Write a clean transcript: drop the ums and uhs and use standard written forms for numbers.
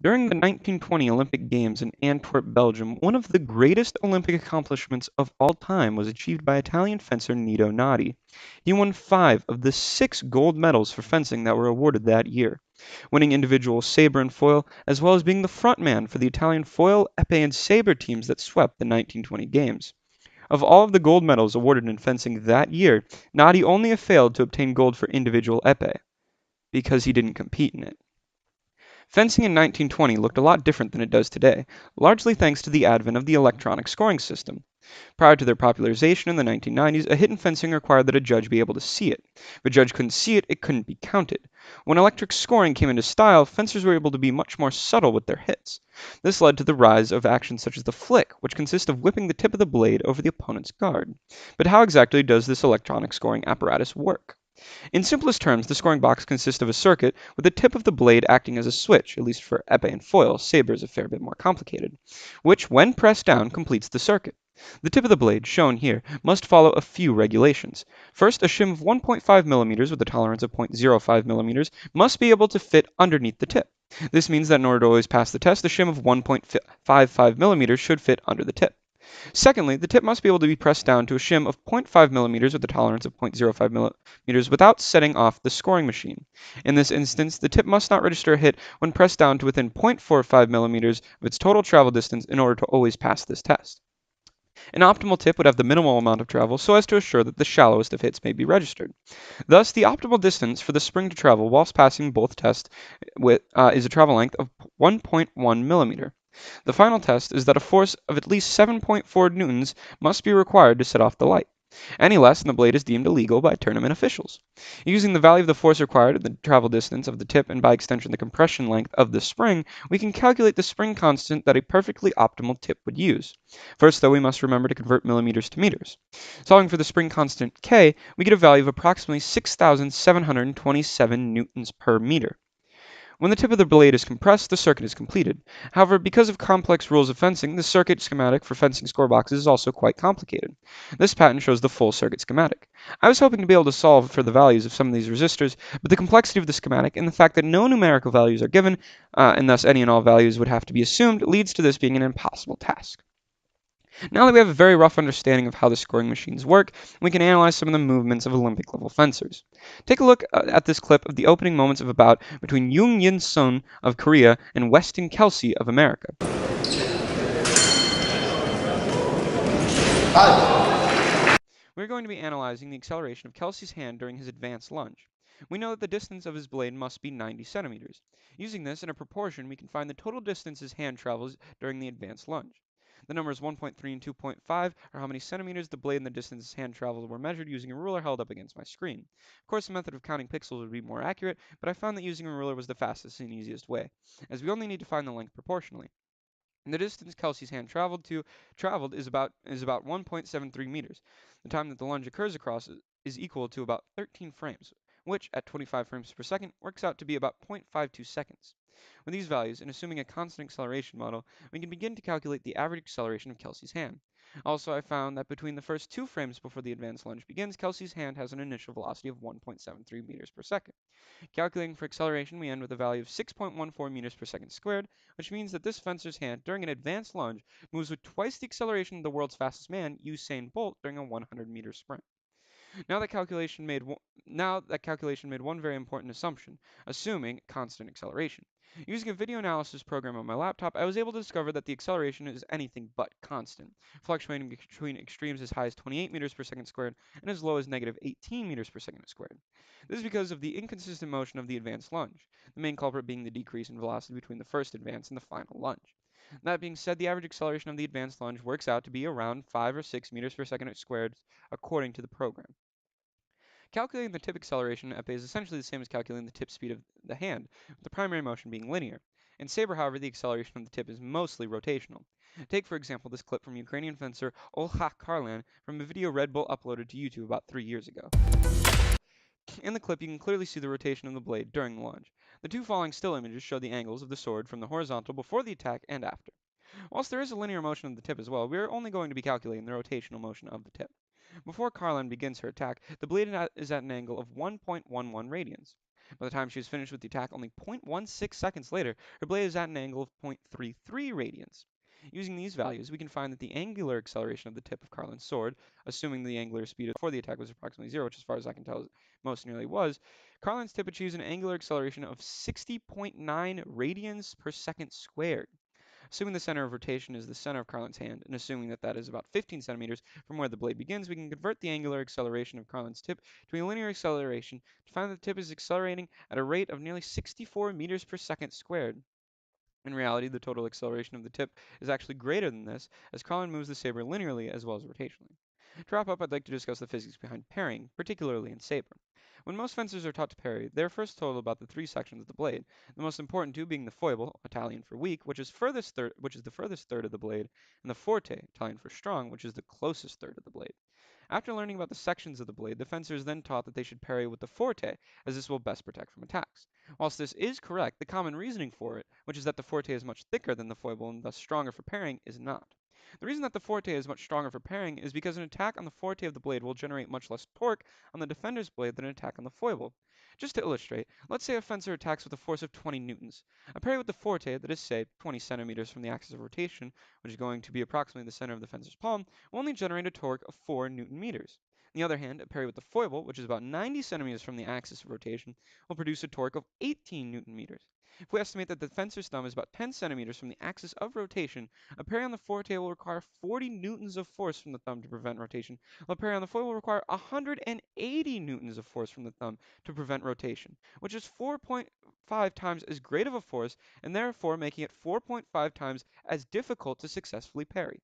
During the 1920 Olympic Games in Antwerp, Belgium, one of the greatest Olympic accomplishments of all time was achieved by Italian fencer Nito Nadi. He won 5 of the 6 gold medals for fencing that were awarded that year, winning individual sabre and foil, as well as being the frontman for the Italian foil, épée, and sabre teams that swept the 1920 Games. Of all of the gold medals awarded in fencing that year, Nadi only failed to obtain gold for individual épée because he didn't compete in it. Fencing in 1920 looked a lot different than it does today, largely thanks to the advent of the electronic scoring system. Prior to their popularization in the 1990s, a hit in fencing required that a judge be able to see it. If a judge couldn't see it, it couldn't be counted. When electric scoring came into style, fencers were able to be much more subtle with their hits. This led to the rise of actions such as the flick, which consists of whipping the tip of the blade over the opponent's guard. But how exactly does this electronic scoring apparatus work? In simplest terms, the scoring box consists of a circuit with the tip of the blade acting as a switch, at least for épée and foil. Sabre is a fair bit more complicated, which, when pressed down, completes the circuit. The tip of the blade, shown here, must follow a few regulations. First, a shim of 1.5 millimeters with a tolerance of 0.05 millimeters must be able to fit underneath the tip. This means that in order to always pass the test, a shim of 1.55 millimeters should fit under the tip. Secondly, the tip must be able to be pressed down to a shim of 0.5 millimeters with a tolerance of 0.05 millimeters without setting off the scoring machine. In this instance, the tip must not register a hit when pressed down to within 0.45 millimeters of its total travel distance in order to always pass this test. An optimal tip would have the minimal amount of travel so as to assure that the shallowest of hits may be registered. Thus, the optimal distance for the spring to travel whilst passing both tests is a travel length of 1.1 millimeter. The final test is that a force of at least 7.4 newtons must be required to set off the light. Any less and the blade is deemed illegal by tournament officials. Using the value of the force required, the travel distance of the tip, and by extension the compression length of the spring, we can calculate the spring constant that a perfectly optimal tip would use. First, though, we must remember to convert millimeters to meters. Solving for the spring constant K, we get a value of approximately 6,727 newtons per meter. When the tip of the blade is compressed, the circuit is completed. However, because of complex rules of fencing, the circuit schematic for fencing score boxes is also quite complicated. This pattern shows the full circuit schematic. I was hoping to be able to solve for the values of some of these resistors, but the complexity of the schematic and the fact that no numerical values are given, and thus any and all values would have to be assumed, leads to this being an impossible task. Now that we have a very rough understanding of how the scoring machines work, we can analyze some of the movements of Olympic level fencers. Take a look at this clip of the opening moments of a bout between Yoon Yin Sun of Korea and Weston Kelsey of America. We're going to be analyzing the acceleration of Kelsey's hand during his advanced lunge. We know that the distance of his blade must be 90 centimeters. Using this in a proportion, we can find the total distance his hand travels during the advanced lunge. The numbers 1.3 and 2.5 are how many centimeters the blade and the distance his hand traveled were measured using a ruler held up against my screen. Of course, the method of counting pixels would be more accurate, but I found that using a ruler was the fastest and easiest way, as we only need to find the length proportionally. The distance Kelsey's hand traveled is about 1.73 meters. The time that the lunge occurs across is equal to about 13 frames, which at 25 frames per second works out to be about 0.52 seconds. With these values, and assuming a constant acceleration model, we can begin to calculate the average acceleration of Kelsey's hand. Also, I found that between the first 2 frames before the advanced lunge begins, Kelsey's hand has an initial velocity of 1.73 meters per second. Calculating for acceleration, we end with a value of 6.14 meters per second squared, which means that this fencer's hand during an advanced lunge moves with twice the acceleration of the world's fastest man, Usain Bolt, during a 100-meter sprint. Now that calculation made one very important assumption, assuming constant acceleration. Using a video analysis program on my laptop, I was able to discover that the acceleration is anything but constant, fluctuating between extremes as high as 28 meters per second squared and as low as negative 18 meters per second squared. This is because of the inconsistent motion of the advanced lunge, the main culprit being the decrease in velocity between the first advance and the final lunge. That being said, the average acceleration of the advanced lunge works out to be around 5 or 6 meters per second squared according to the program. Calculating the tip acceleration at epee is essentially the same as calculating the tip speed of the hand, with the primary motion being linear. In sabre, however, the acceleration of the tip is mostly rotational. Take, for example, this clip from Ukrainian fencer Olha Karlan from a video Red Bull uploaded to YouTube about 3 years ago. In the clip, you can clearly see the rotation of the blade during the lunge. The two following still images show the angles of the sword from the horizontal before the attack and after. Whilst there is a linear motion of the tip as well, we are only going to be calculating the rotational motion of the tip. Before Karlan begins her attack, the blade is at an angle of 1.11 radians. By the time she was finished with the attack only 0.16 seconds later, her blade is at an angle of 0.33 radians. Using these values, we can find that the angular acceleration of the tip of Carlin's sword, assuming the angular speed before the attack was approximately 0, which as far as I can tell most nearly was, Carlin's tip achieves an angular acceleration of 60.9 radians per second squared. Assuming the center of rotation is the center of Carlin's hand, and assuming that that is about 15 centimeters from where the blade begins, we can convert the angular acceleration of Carlin's tip to a linear acceleration to find that the tip is accelerating at a rate of nearly 64 meters per second squared. In reality, the total acceleration of the tip is actually greater than this, as Carlin moves the saber linearly as well as rotationally. To wrap up, I'd like to discuss the physics behind parrying, particularly in saber. When most fencers are taught to parry, they are first told about the three sections of the blade, the most important two being the foible, Italian for weak, which is the furthest third of the blade, and the forte, Italian for strong, which is the closest third of the blade. After learning about the sections of the blade, the fencer is then taught that they should parry with the forte, as this will best protect from attacks. Whilst this is correct, the common reasoning for it, which is that the forte is much thicker than the foible and thus stronger for parrying, is not. The reason that the forte is much stronger for parrying is because an attack on the forte of the blade will generate much less torque on the defender's blade than an attack on the foible. Just to illustrate, let's say a fencer attacks with a force of 20 newtons. A parry with the forte, that is, say, 20 centimeters from the axis of rotation, which is going to be approximately the center of the fencer's palm, will only generate a torque of 4 newton meters. On the other hand, a parry with the foible, which is about 90 centimeters from the axis of rotation, will produce a torque of 18 newton meters. If we estimate that the fencer's thumb is about 10 centimeters from the axis of rotation, a parry on the forte will require 40 newtons of force from the thumb to prevent rotation, while a parry on the foible will require 180 newtons of force from the thumb to prevent rotation, which is 4.5 times as great of a force and therefore making it 4.5 times as difficult to successfully parry.